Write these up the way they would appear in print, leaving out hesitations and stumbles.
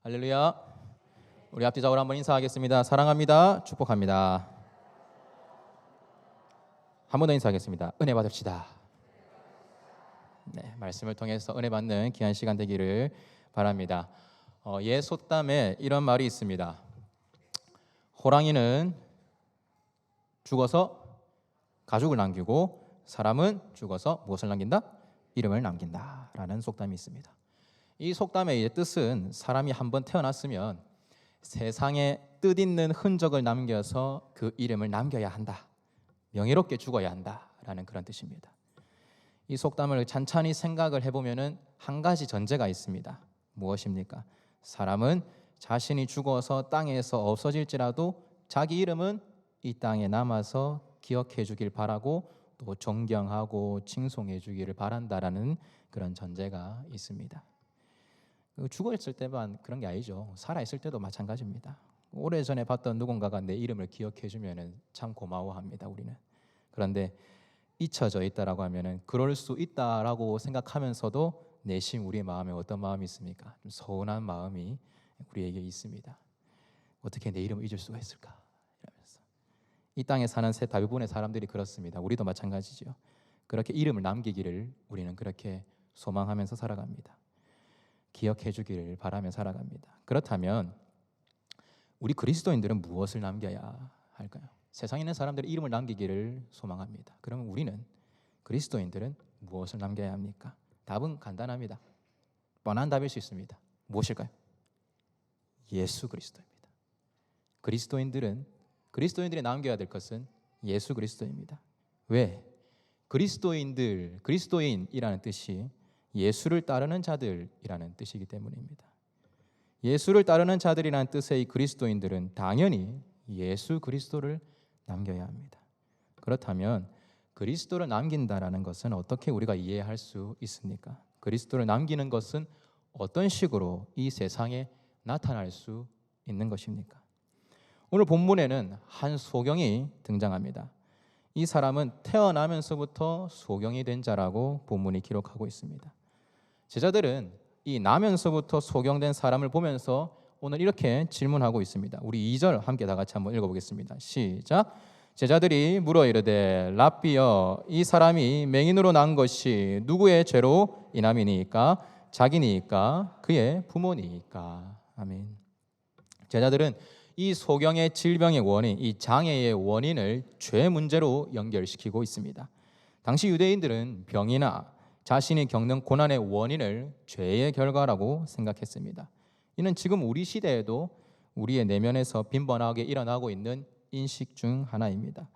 할렐루야. 우리 앞뒤좌우로 한번 인사하겠습니다. 사랑합니다. 축복합니다. 한 번 더 인사하겠습니다. 은혜 받읍시다. 네, 말씀을 통해서 은혜 받는 귀한 시간 되기를 바랍니다. 옛 속담에 이런 말이 있습니다. 호랑이는 죽어서 가죽을 남기고 사람은 죽어서 무엇을 남긴다? 이름을 남긴다라는 속담이 있습니다. 이 속담의 뜻은 사람이 한번 태어났으면 세상에 뜻있는 흔적을 남겨서 그 이름을 남겨야 한다. 명예롭게 죽어야 한다라는 그런 뜻입니다. 이 속담을 찬찬히 생각을 해보면 한 가지 전제가 있습니다. 무엇입니까? 사람은 자신이 죽어서 땅에서 없어질지라도 자기 이름은 이 땅에 남아서 기억해 주길 바라고 또 존경하고 칭송해 주기를 바란다라는 그런 전제가 있습니다. 죽어 있을 때만 그런 게 아니죠. 살아 있을 때도 마찬가지입니다. 오래전에 봤던 누군가가 내 이름을 기억해 주면 참 고마워합니다. 우리는. 그런데 잊혀져 있다라고 하면은 그럴 수 있다라고 생각하면서도 내심 우리의 마음에 어떤 마음이 있습니까? 좀 서운한 마음이 우리에게 있습니다. 어떻게 내 이름을 잊을 수가 있을까? 이러면서 이 땅에 사는 대부분의 사람들이 그렇습니다. 우리도 마찬가지죠. 그렇게 이름을 남기기를 우리는 그렇게 소망하면서 살아갑니다. 기억해 주기를 바라며 살아갑니다. 그렇다면 우리 그리스도인들은 무엇을 남겨야 할까요? 세상에 있는 사람들이 이름을 남기기를 소망합니다. 그러면 우리는 그리스도인들은 무엇을 남겨야 합니까? 답은 간단합니다. 뻔한 답일 수 있습니다. 무엇일까요? 예수 그리스도입니다. 그리스도인들이 남겨야 될 것은 예수 그리스도입니다. 왜? 그리스도인이라는 뜻이 예수를 따르는 자들이라는 뜻이기 때문입니다. 예수를 따르는 자들이라는 뜻의 그리스도인들은 당연히 예수 그리스도를 남겨야 합니다. 그렇다면 그리스도를 남긴다라는 것은 어떻게 우리가 이해할 수 있습니까? 그리스도를 남기는 것은 어떤 식으로 이 세상에 나타날 수 있는 것입니까? 오늘 본문에는 한 소경이 등장합니다. 이 사람은 태어나면서부터 소경이 된 자라고 본문이 기록하고 있습니다. 제자들은 이 나면서부터 소경된 사람을 보면서 오늘 이렇게 질문하고 있습니다. 우리 2절 함께 다 같이 한번 읽어보겠습니다. 시작. 제자들이 물어 이르되 랍비여 이 사람이 맹인으로 난 것이 누구의 죄로 인함이니까 자기니까 그의 부모니까. 아멘. 제자들은 이 소경의 질병의 원인, 이 장애의 원인을 죄 문제로 연결시키고 있습니다. 당시 유대인들은 병이나 자신이 겪는 고난의 원인을 죄의 결과라고 생각했습니다. 이는 지금 우리 시대에도 우리의 내면에서 빈번하게 일어나고 있는 인식 중 하나입니다.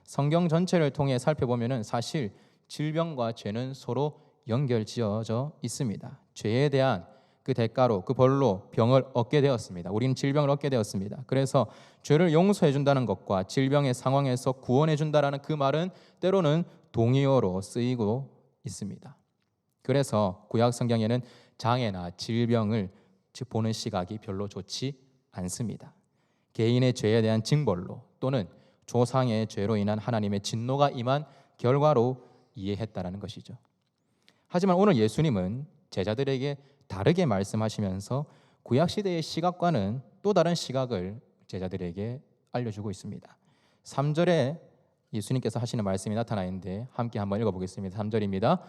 성경 전체를 통해 살펴보면 사실 질병과 죄는 서로 연결지어져 있습니다. 죄에 대한 그 대가로 그 벌로 병을 얻게 되었습니다. 우리는 질병을 얻게 되었습니다. 그래서 죄를 용서해 준다는 것과 질병의 상황에서 구원해 준다라는 그 말은 때로는 동의어로 쓰이고 있습니다. 그래서 구약 성경에는 장애나 질병을 보는 시각이 별로 좋지 않습니다. 개인의 죄에 대한 징벌로 또는 조상의 죄로 인한 하나님의 진노가 임한 결과로 이해했다라는 것이죠. 하지만 오늘 예수님은 제자들에게 다르게 말씀하시면서 구약 시대의 시각과는 또 다른 시각을 제자들에게 알려주고 있습니다. 3절에 예수님께서 하시는 말씀이 나타나 있는데 함께 한번 읽어보겠습니다. 3절입니다.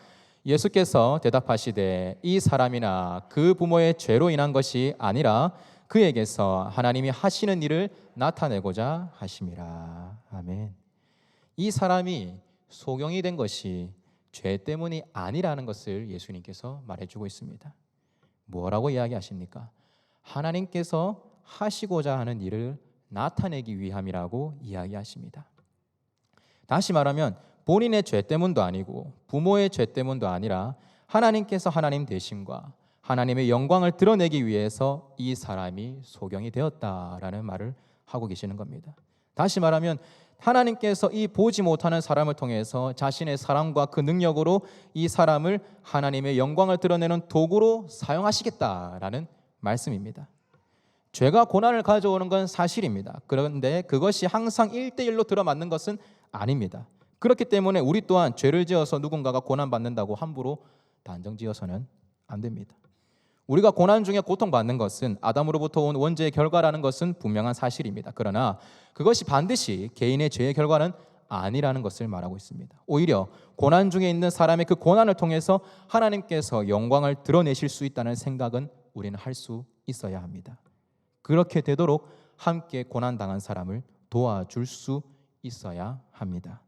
예수께서 대답하시되 이 사람이나 그 부모의 죄로 인한 것이 아니라 그에게서 하나님이 하시는 일을 나타내고자 하심이라. 아멘. 이 사람이 소경이 된 것이 죄 때문이 아니라는 것을 예수님께서 말해주고 있습니다. 뭐라고 이야기하십니까? 하나님께서 하시고자 하는 일을 나타내기 위함이라고 이야기하십니다. 다시 말하면 본인의 죄 때문도 아니고 부모의 죄 때문도 아니라 하나님께서 하나님 되심과 하나님의 영광을 드러내기 위해서 이 사람이 소경이 되었다라는 말을 하고 계시는 겁니다. 다시 말하면 하나님께서 이 보지 못하는 사람을 통해서 자신의 사랑과 그 능력으로 이 사람을 하나님의 영광을 드러내는 도구로 사용하시겠다라는 말씀입니다. 죄가 고난을 가져오는 건 사실입니다. 그런데 그것이 항상 1대1로 들어맞는 것은 아닙니다. 그렇기 때문에 우리 또한 죄를 지어서 누군가가 고난받는다고 함부로 단정지어서는 안 됩니다. 우리가 고난 중에 고통받는 것은 아담으로부터 온 원죄의 결과라는 것은 분명한 사실입니다. 그러나 그것이 반드시 개인의 죄의 결과는 아니라는 것을 말하고 있습니다. 오히려 고난 중에 있는 사람의 그 고난을 통해서 하나님께서 영광을 드러내실 수 있다는 생각은 우리는 할 수 있어야 합니다. 그렇게 되도록 함께 고난당한 사람을 도와줄 수 있어야 합니다.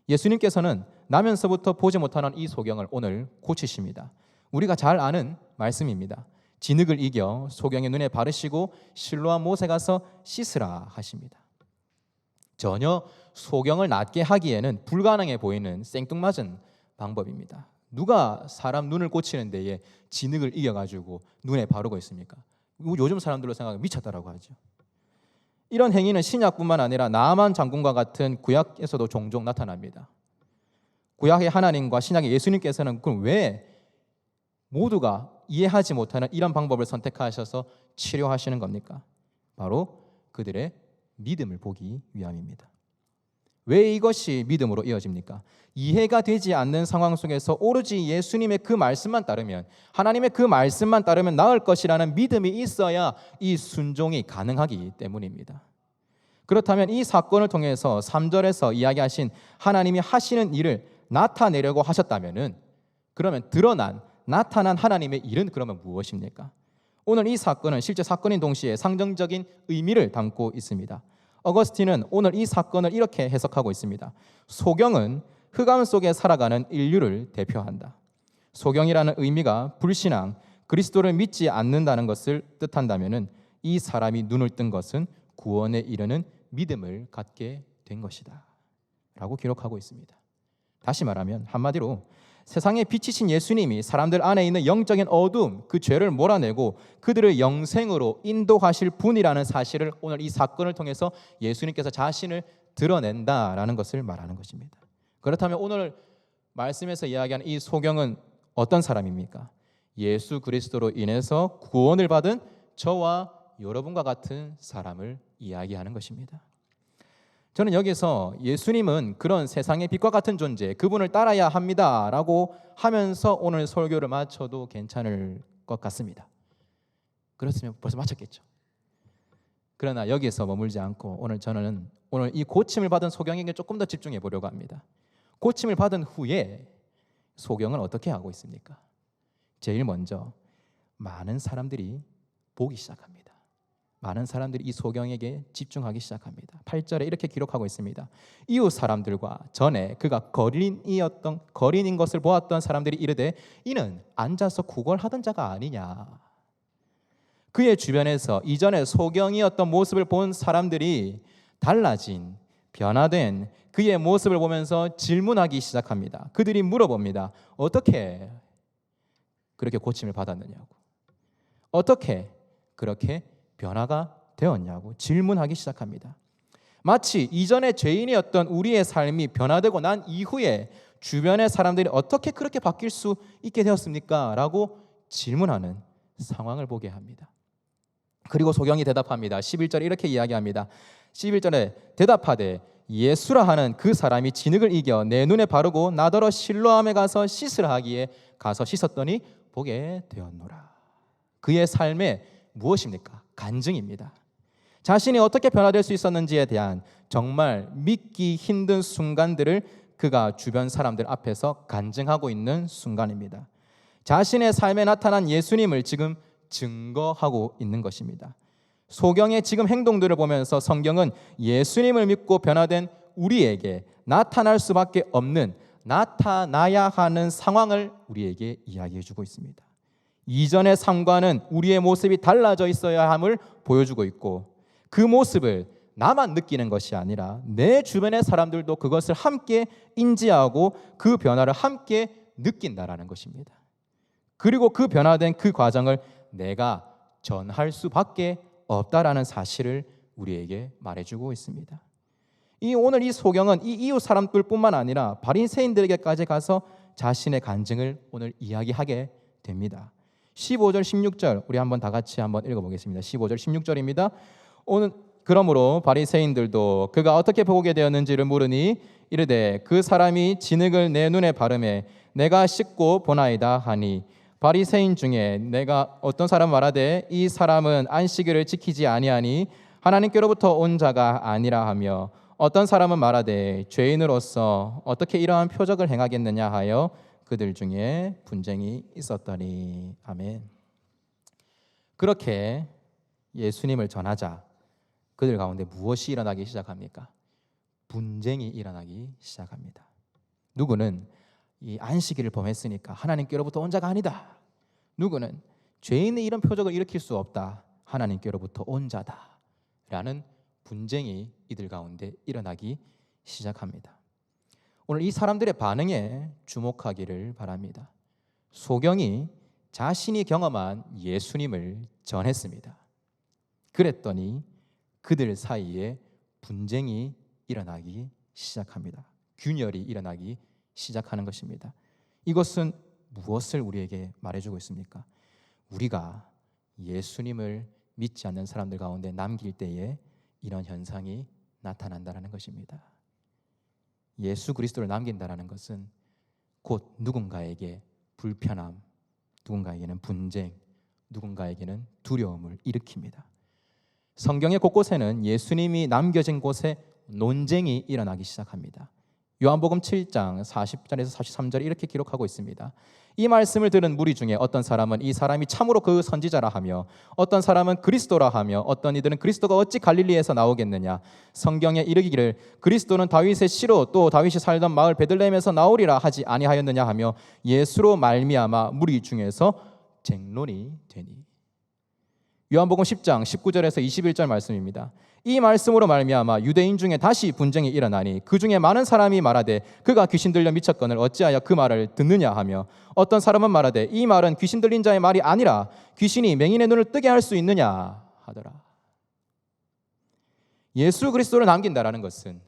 예수님께서는 나면서부터 보지 못하는 이 소경을 오늘 고치십니다. 우리가 잘 아는 말씀입니다. 진흙을 이겨 소경의 눈에 바르시고 실로암 못에 가서 씻으라 하십니다. 전혀 소경을 낫게 하기에는 불가능해 보이는 생뚱맞은 방법입니다. 누가 사람 눈을 고치는 데에 진흙을 이겨가지고 눈에 바르고 있습니까? 요즘 사람들로 생각하면 미쳤다라고 하죠. 이런 행위는 신약뿐만 아니라 나아만 장군과 같은 구약에서도 종종 나타납니다. 구약의 하나님과 신약의 예수님께서는 그럼 왜 모두가 이해하지 못하는 이런 방법을 선택하셔서 치료하시는 겁니까? 바로 그들의 믿음을 보기 위함입니다. 왜 이것이 믿음으로 이어집니까? 이해가 되지 않는 상황 속에서 오로지 예수님의 그 말씀만 따르면, 하나님의 그 말씀만 따르면 나을 것이라는 믿음이 있어야 이 순종이 가능하기 때문입니다. 그렇다면 이 사건을 통해서 3절에서 이야기하신 하나님이 하시는 일을 나타내려고 하셨다면은, 그러면 나타난 하나님의 일은 그러면 무엇입니까? 오늘 이 사건은 실제 사건인 동시에 상징적인 의미를 담고 있습니다. 어거스틴은 오늘 이 사건을 이렇게 해석하고 있습니다. 소경은 흑암 속에 살아가는 인류를 대표한다. 소경이라는 의미가 불신앙, 그리스도를 믿지 않는다는 것을 뜻한다면은 이 사람이 눈을 뜬 것은 구원에 이르는 믿음을 갖게 된 것이다 라고 기록하고 있습니다. 다시 말하면 한마디로 세상에 빛이신 예수님이 사람들 안에 있는 영적인 어둠, 그 죄를 몰아내고 그들을 영생으로 인도하실 분이라는 사실을 오늘 이 사건을 통해서 예수님께서 자신을 드러낸다라는 것을 말하는 것입니다. 그렇다면 오늘 말씀에서 이야기하는 이 소경은 어떤 사람입니까? 예수 그리스도로 인해서 구원을 받은 저와 여러분과 같은 사람을 이야기하는 것입니다. 저는 여기서 예수님은 그런 세상의 빛과 같은 존재, 그분을 따라야 합니다라고 하면서 오늘 설교를 마쳐도 괜찮을 것 같습니다. 그렇으면 벌써 마쳤겠죠. 그러나 여기서 머물지 않고 저는 오늘 이 고침을 받은 소경에게 조금 더 집중해 보려고 합니다. 고침을 받은 후에 소경은 어떻게 하고 있습니까? 제일 먼저 많은 사람들이 보기 시작합니다. 많은 사람들이 이 소경에게 집중하기 시작합니다. 8절에 이렇게 기록하고 있습니다. 이웃 사람들과 전에 그가 거린인 것을 보았던 사람들이 이르되 이는 앉아서 구걸하던 자가 아니냐. 그의 주변에서 이전에 소경이었던 모습을 본 사람들이 달라진, 변화된 그의 모습을 보면서 질문하기 시작합니다. 그들이 물어봅니다. 어떻게 그렇게 고침을 받았느냐고, 어떻게 그렇게 변화가 되었냐고 질문하기 시작합니다. 마치 이전에 죄인이었던 우리의 삶이 변화되고 난 이후에 주변의 사람들이 어떻게 그렇게 바뀔 수 있게 되었습니까? 라고 질문하는 상황을 보게 합니다. 그리고 소경이 대답합니다. 11절에 이렇게 이야기합니다. 11절에 대답하되 예수라 하는 그 사람이 진흙을 이겨 내 눈에 바르고 나더러 실로암에 가서 씻으라 하기에 가서 씻었더니 보게 되었노라. 그의 삶에 무엇입니까? 간증입니다. 자신이 어떻게 변화될 수 있었는지에 대한 정말 믿기 힘든 순간들을 그가 주변 사람들 앞에서 간증하고 있는 순간입니다. 자신의 삶에 나타난 예수님을 지금 증거하고 있는 것입니다. 소경의 지금 행동들을 보면서 성경은 예수님을 믿고 변화된 우리에게 나타날 수밖에 없는, 나타나야 하는 상황을 우리에게 이야기해 주고 있습니다. 이전의 삶과는 우리의 모습이 달라져 있어야 함을 보여주고 있고, 그 모습을 나만 느끼는 것이 아니라 내 주변의 사람들도 그것을 함께 인지하고 그 변화를 함께 느낀다라는 것입니다. 그리고 그 변화된 그 과정을 내가 전할 수밖에 없다라는 사실을 우리에게 말해주고 있습니다. 오늘 이 소경은 이 이웃 사람들뿐만 아니라 바리새인들에게까지 가서 자신의 간증을 오늘 이야기하게 됩니다. 15절 16절 우리 한번 다 같이 한번 읽어보겠습니다. 15절 16절입니다. 오늘 그러므로 바리새인들도 그가 어떻게 보게 되었는지를 물으니 이르되 그 사람이 진흙을 내 눈에 바르매 내가 씻고 보나이다 하니 바리새인 중에 내가 어떤 사람 말하되 이 사람은 안식일을 지키지 아니하니 하나님께로부터 온 자가 아니라 하며 어떤 사람은 말하되 죄인으로서 어떻게 이러한 표적을 행하겠느냐 하여 그들 중에 분쟁이 있었더니. 아멘. 그렇게 예수님을 전하자 그들 가운데 무엇이 일어나기 시작합니까? 분쟁이 일어나기 시작합니다. 누구는 이 안식일을 범했으니까 하나님께로부터 온 자가 아니다. 누구는 죄인의 이런 표적을 일으킬 수 없다. 하나님께로부터 온 자다. 라는 분쟁이 이들 가운데 일어나기 시작합니다. 오늘 이 사람들의 반응에 주목하기를 바랍니다. 소경이 자신이 경험한 예수님을 전했습니다. 그랬더니 그들 사이에 분쟁이 일어나기 시작합니다. 균열이 일어나기 시작하는 것입니다. 이것은 무엇을 우리에게 말해주고 있습니까? 우리가 예수님을 믿지 않는 사람들 가운데 남길 때에 이런 현상이 나타난다는 것입니다. 예수 그리스도를 남긴다는 것은 곧 누군가에게 불편함, 누군가에게는 분쟁, 누군가에게는 두려움을 일으킵니다. 성경의 곳곳에는 예수님이 남겨진 곳에 논쟁이 일어나기 시작합니다. 요한복음 7장 40절에서 43절에 이렇게 기록하고 있습니다. 이 말씀을 들은 무리 중에 어떤 사람은 이 사람이 참으로 그 선지자라 하며 어떤 사람은 그리스도라 하며 어떤 이들은 그리스도가 어찌 갈릴리에서 나오겠느냐. 성경에 이르기를 그리스도는 다윗의 씨로 또 다윗이 살던 마을 베들레헴에서 나오리라 하지 아니하였느냐 하며 예수로 말미암아 무리 중에서 쟁론이 되니. 요한복음 10장 19절에서 21절 말씀입니다. 이 말씀으로 말미암아 유대인 중에 다시 분쟁이 일어나니 그 중에 많은 사람이 말하되 그가 귀신 들려 미쳤거늘 어찌하여 그 말을 듣느냐 하며 어떤 사람은 말하되 이 말은 귀신 들린 자의 말이 아니라 귀신이 맹인의 눈을 뜨게 할 수 있느냐 하더라. 예수 그리스도를 남긴다라는 것은,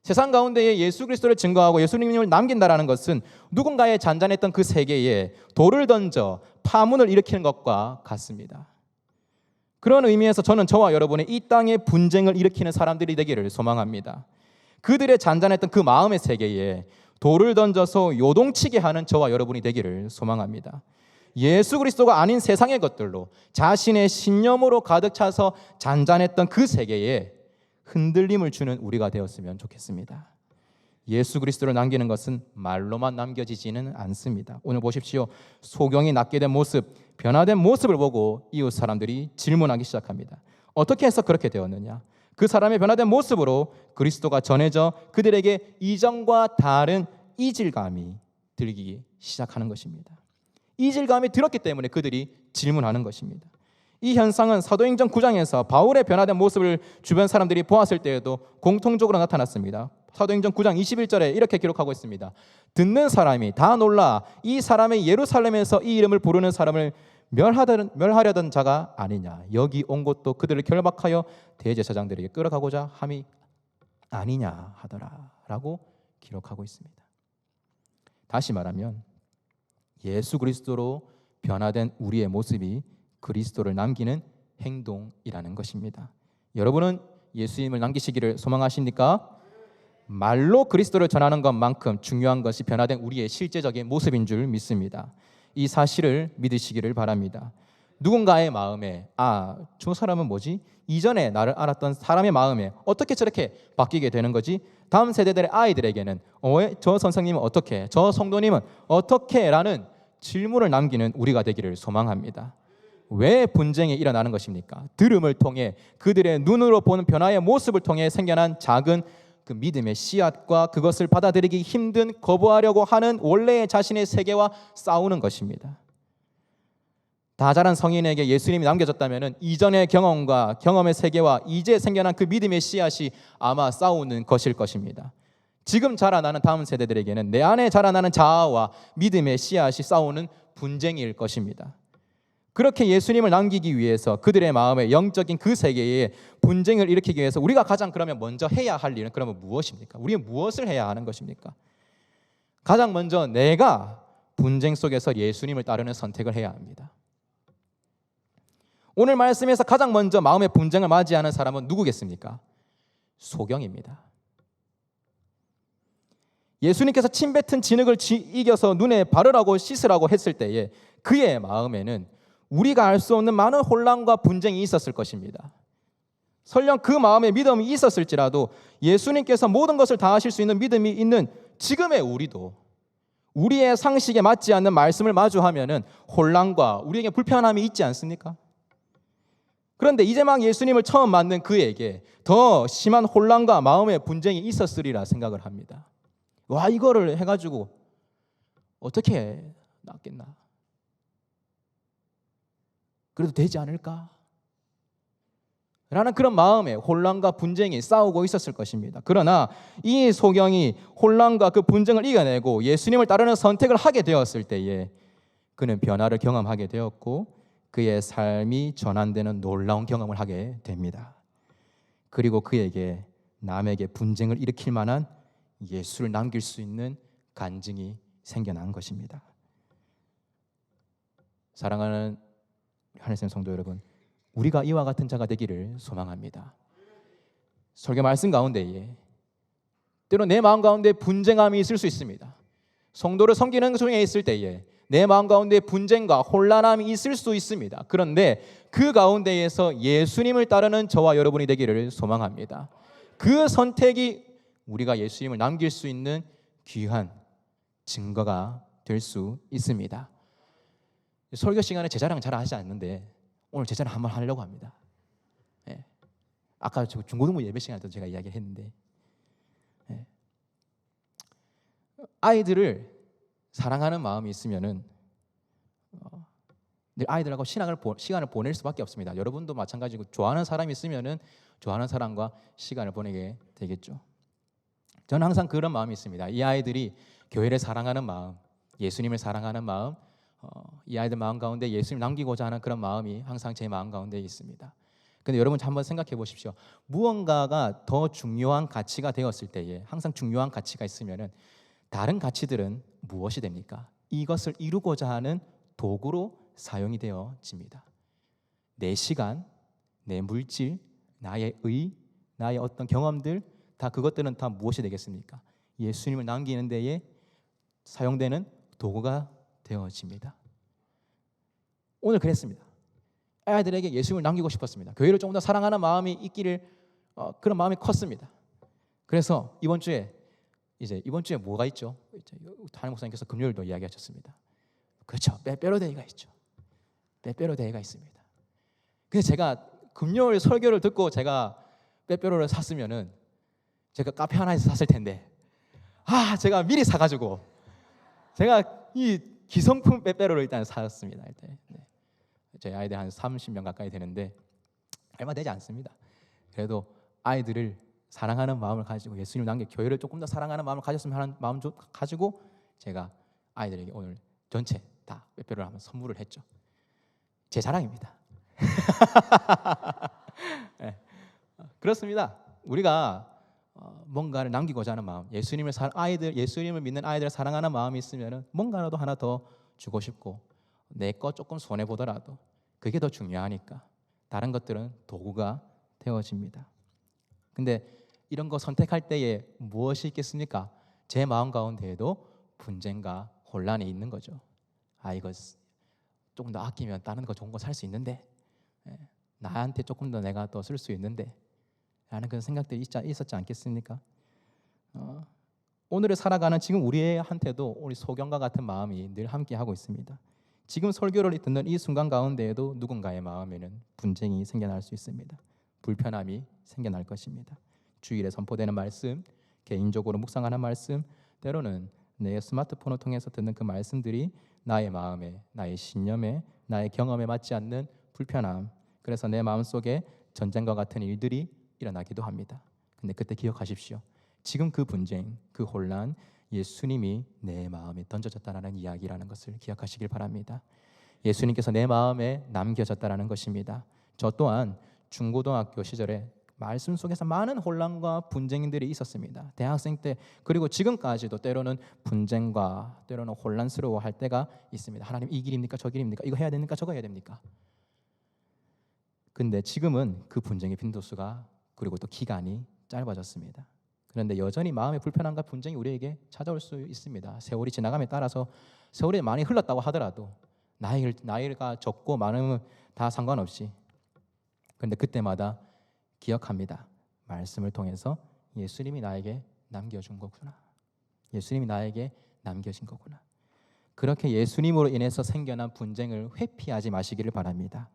세상 가운데에 예수 그리스도를 증거하고 예수님을 남긴다라는 것은 누군가의 잔잔했던 그 세계에 돌을 던져 파문을 일으키는 것과 같습니다. 그런 의미에서 저는 저와 여러분의 이 땅에 분쟁을 일으키는 사람들이 되기를 소망합니다. 그들의 잔잔했던 그 마음의 세계에 돌을 던져서 요동치게 하는 저와 여러분이 되기를 소망합니다. 예수 그리스도가 아닌 세상의 것들로 자신의 신념으로 가득 차서 잔잔했던 그 세계에 흔들림을 주는 우리가 되었으면 좋겠습니다. 예수 그리스도를 남기는 것은 말로만 남겨지지는 않습니다. 오늘 보십시오. 소경이 낫게 된 모습, 변화된 모습을 보고 이웃 사람들이 질문하기 시작합니다. 어떻게 해서 그렇게 되었느냐? 그 사람의 변화된 모습으로 그리스도가 전해져 그들에게 이전과 다른 이질감이 들기 시작하는 것입니다. 이질감이 들었기 때문에 그들이 질문하는 것입니다. 이 현상은 사도행전 9장에서 바울의 변화된 모습을 주변 사람들이 보았을 때에도 공통적으로 나타났습니다. 사도행전 9장 21절에 이렇게 기록하고 있습니다. 듣는 사람이 다 놀라 이 사람의 예루살렘에서 이 이름을 부르는 사람을 멸하려던 자가 아니냐. 여기 온 것도 그들을 결박하여 대제사장들에게 끌어가고자 함이 아니냐 하더라 라고 기록하고 있습니다. 다시 말하면 예수 그리스도로 변화된 우리의 모습이 그리스도를 남기는 행동이라는 것입니다. 여러분은 예수님을 남기시기를 소망하십니까? 말로 그리스도를 전하는 것만큼 중요한 것이 변화된 우리의 실제적인 모습인 줄 믿습니다. 이 사실을 믿으시기를 바랍니다. 누군가의 마음에 저 사람은 뭐지? 이전에 나를 알았던 사람의 마음에 어떻게 저렇게 바뀌게 되는 거지? 다음 세대들의 아이들에게는 저 선생님은 어떻게? 저 성도님은 어떻게? 라는 질문을 남기는 우리가 되기를 소망합니다. 왜 분쟁이 일어나는 것입니까? 들음을 통해 그들의 눈으로 보는 변화의 모습을 통해 생겨난 작은 그 믿음의 씨앗과 그것을 받아들이기 힘든 거부하려고 하는 원래의 자신의 세계와 싸우는 것입니다. 다 자란 성인에게 예수님이 남겨졌다면 이전의 경험과 경험의 세계와 이제 생겨난 그 믿음의 씨앗이 아마 싸우는 것일 것입니다. 지금 자라나는 다음 세대들에게는 내 안에 자라나는 자아와 믿음의 씨앗이 싸우는 분쟁일 것입니다. 그렇게 예수님을 남기기 위해서 그들의 마음에 영적인 그 세계에 분쟁을 일으키기 위해서 우리가 가장 그러면 먼저 해야 할 일은 그러면 무엇입니까? 우리는 무엇을 해야 하는 것입니까? 가장 먼저 내가 분쟁 속에서 예수님을 따르는 선택을 해야 합니다. 오늘 말씀에서 가장 먼저 마음의 분쟁을 맞이하는 사람은 누구겠습니까? 소경입니다. 예수님께서 침뱉은 진흙을 이겨서 눈에 바르라고 씻으라고 했을 때에 그의 마음에는 우리가 알 수 없는 많은 혼란과 분쟁이 있었을 것입니다. 설령 그 마음에 믿음이 있었을지라도 예수님께서 모든 것을 다 하실 수 있는 믿음이 있는 지금의 우리도 우리의 상식에 맞지 않는 말씀을 마주하면은 혼란과 우리에게 불편함이 있지 않습니까? 그런데 이제 막 예수님을 처음 만난 그에게 더 심한 혼란과 마음의 분쟁이 있었으리라 생각을 합니다. 와, 이거를 해가지고 어떻게 낫겠나? 그래도 되지 않을까? 라는 그런 마음에 혼란과 분쟁이 싸우고 있었을 것입니다. 그러나 이 소경이 혼란과 그 분쟁을 이겨내고 예수님을 따르는 선택을 하게 되었을 때에 그는 변화를 경험하게 되었고 그의 삶이 전환되는 놀라운 경험을 하게 됩니다. 그리고 그에게 남에게 분쟁을 일으킬 만한 예수를 남길 수 있는 간증이 생겨난 것입니다. 사랑하는 하늘님 성도 여러분, 우리가 이와 같은 자가 되기를 소망합니다. 설교 말씀 가운데에 때로 내 마음 가운데 분쟁함이 있을 수 있습니다. 성도를 섬기는 중에 있을 때에 내 마음 가운데 분쟁과 혼란함이 있을 수 있습니다. 그런데 그 가운데에서 예수님을 따르는 저와 여러분이 되기를 소망합니다. 그 선택이 우리가 예수님을 남길 수 있는 귀한 증거가 될 수 있습니다. 설교 시간에 제 자랑 잘 하지 않는데 오늘 제 자랑 한번 하려고 합니다. 예. 아까 중고등부 예배 시간에도 제가 이야기했는데 아이들을 사랑하는 마음이 있으면은 늘 아이들하고 시간을 보낼 수밖에 없습니다. 여러분도 마찬가지고 좋아하는 사람이 있으면은 좋아하는 사람과 시간을 보내게 되겠죠. 저는 항상 그런 마음이 있습니다. 이 아이들이 교회를 사랑하는 마음, 예수님을 사랑하는 마음, 이 아이들 마음 가운데 예수님을 남기고자 하는 그런 마음이 항상 제 마음 가운데 있습니다. 근데 여러분 한번 생각해 보십시오. 무언가가 더 중요한 가치가 되었을 때에 항상 중요한 가치가 있으면은 다른 가치들은 무엇이 됩니까? 이것을 이루고자 하는 도구로 사용이 되어집니다. 내 시간, 내 물질, 나의 나의 어떤 경험들 다 그것들은 다 무엇이 되겠습니까? 예수님을 남기는 데에 사용되는 도구가 되어집니다. 오늘 그랬습니다. 아이들에게 예수님을 남기고 싶었습니다. 교회를 조금 더 사랑하는 마음이 있기를 그런 마음이 컸습니다. 그래서 이번 주에 뭐가 있죠? 담임 목사님께서 금요일도 이야기하셨습니다. 그렇죠. 빼빼로데이가 있죠. 빼빼로데이가 있습니다. 근데 제가 금요일 설교를 듣고 제가 빼빼로를 샀으면은 제가 카페 하나에서 샀을 텐데 제가 미리 사가지고 제가 이 기성품 빼빼로를 일단 샀습니다. 일단 저희 아이들 한 30명 가까이 되는데 얼마 되지 않습니다. 그래도 아이들을 사랑하는 마음을 가지고 예수님을 남겨 교회를 조금 더 사랑하는 마음을 가졌으면 하는 마음 가지고 제가 아이들에게 오늘 전체 다 빼빼로를 한번 선물을 했죠. 제 자랑입니다. 네. 그렇습니다. 우리가 뭔가를 남기고자 하는 마음, 예수님을 믿는 아이들을 사랑하는 마음이 있으면 뭔가라도 하나 더 주고 싶고 내 거 조금 손해 보더라도 그게 더 중요하니까 다른 것들은 도구가 되어집니다. 근데 이런 거 선택할 때에 무엇이 있겠습니까? 제 마음 가운데에도 분쟁과 혼란이 있는 거죠. 이거 조금 더 아끼면 다른 거 좋은 거 살 수 있는데 나한테 조금 더 내가 더 쓸 수 있는데 라는 그런 생각들이 있었지 않겠습니까? 오늘을 살아가는 지금 우리한테도 우리 소경과 같은 마음이 늘 함께하고 있습니다. 지금 설교를 듣는 이 순간 가운데에도 누군가의 마음에는 분쟁이 생겨날 수 있습니다. 불편함이 생겨날 것입니다. 주일에 선포되는 말씀, 개인적으로 묵상하는 말씀, 때로는 내 스마트폰을 통해서 듣는 그 말씀들이 나의 마음에, 나의 신념에, 나의 경험에 맞지 않는 불편함, 그래서 내 마음속에 전쟁과 같은 일들이 일어나기도 합니다. 근데 그때 기억하십시오. 지금 그 분쟁, 그 혼란, 예수님이 내 마음에 던져졌다라는 이야기라는 것을 기억하시길 바랍니다. 예수님께서 내 마음에 남겨졌다라는 것입니다. 저 또한 중고등학교 시절에 말씀 속에서 많은 혼란과 분쟁들이 있었습니다. 대학생 때 그리고 지금까지도 때로는 분쟁과 때로는 혼란스러워할 때가 있습니다. 하나님 이 길입니까? 저 길입니까? 이거 해야 됩니까? 저거 해야 됩니까? 근데 지금은 그 분쟁의 빈도수가 그리고 또 기간이 짧아졌습니다. 그런데 여전히 마음의 불편함과 분쟁이 우리에게 찾아올 수 있습니다. 세월이 지나감에 따라서 세월이 많이 흘렀다고 하더라도 나이가 적고 많으면 다 상관없이. 그런데 그때마다 기억합니다. 말씀을 통해서 예수님이 나에게 남겨준 거구나. 예수님이 나에게 남겨진 거구나. 그렇게 예수님으로 인해서 생겨난 분쟁을 회피하지 마시기를 바랍니다.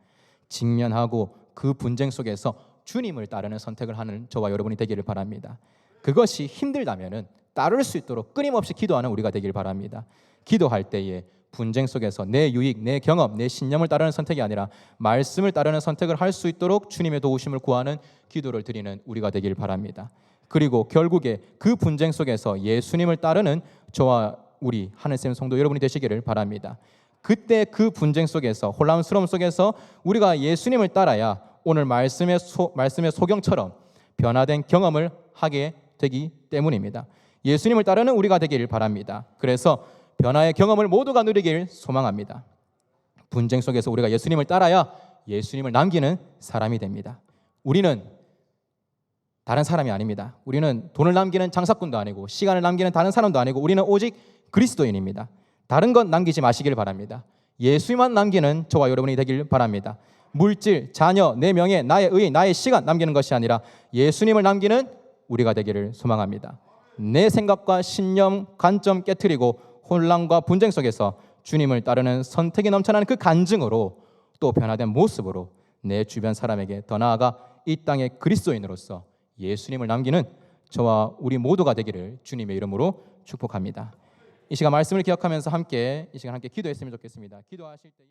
직면하고 그 분쟁 속에서 주님을 따르는 선택을 하는 저와 여러분이 되기를 바랍니다. 그것이 힘들다면은 따를 수 있도록 끊임없이 기도하는 우리가 되기를 바랍니다. 기도할 때에 분쟁 속에서 내 유익, 내 경험, 내 신념을 따르는 선택이 아니라 말씀을 따르는 선택을 할 수 있도록 주님의 도우심을 구하는 기도를 드리는 우리가 되기를 바랍니다. 그리고 결국에 그 분쟁 속에서 예수님을 따르는 저와 우리 하늘샘 성도 여러분이 되시기를 바랍니다. 그때 그 분쟁 속에서, 혼란스러움 속에서 우리가 예수님을 따라야 오늘 말씀의 소경처럼 변화된 경험을 하게 되기 때문입니다. 예수님을 따르는 우리가 되기를 바랍니다. 그래서 변화의 경험을 모두가 누리길 소망합니다. 분쟁 속에서 우리가 예수님을 따라야 예수님을 남기는 사람이 됩니다. 우리는 다른 사람이 아닙니다. 우리는 돈을 남기는 장사꾼도 아니고 시간을 남기는 다른 사람도 아니고 우리는 오직 그리스도인입니다. 다른 건 남기지 마시길 바랍니다. 예수만 남기는 저와 여러분이 되길 바랍니다. 물질, 자녀, 내 명예, 나의 의, 나의 시간 남기는 것이 아니라 예수님을 남기는 우리가 되기를 소망합니다. 내 생각과 신념, 관점 깨트리고 혼란과 분쟁 속에서 주님을 따르는 선택이 넘쳐나는 그 간증으로 또 변화된 모습으로 내 주변 사람에게 더 나아가 이 땅의 그리스도인으로서 예수님을 남기는 저와 우리 모두가 되기를 주님의 이름으로 축복합니다. 이 시간 말씀을 기억하면서 함께 이 시간 함께 기도했으면 좋겠습니다. 기도하실 때에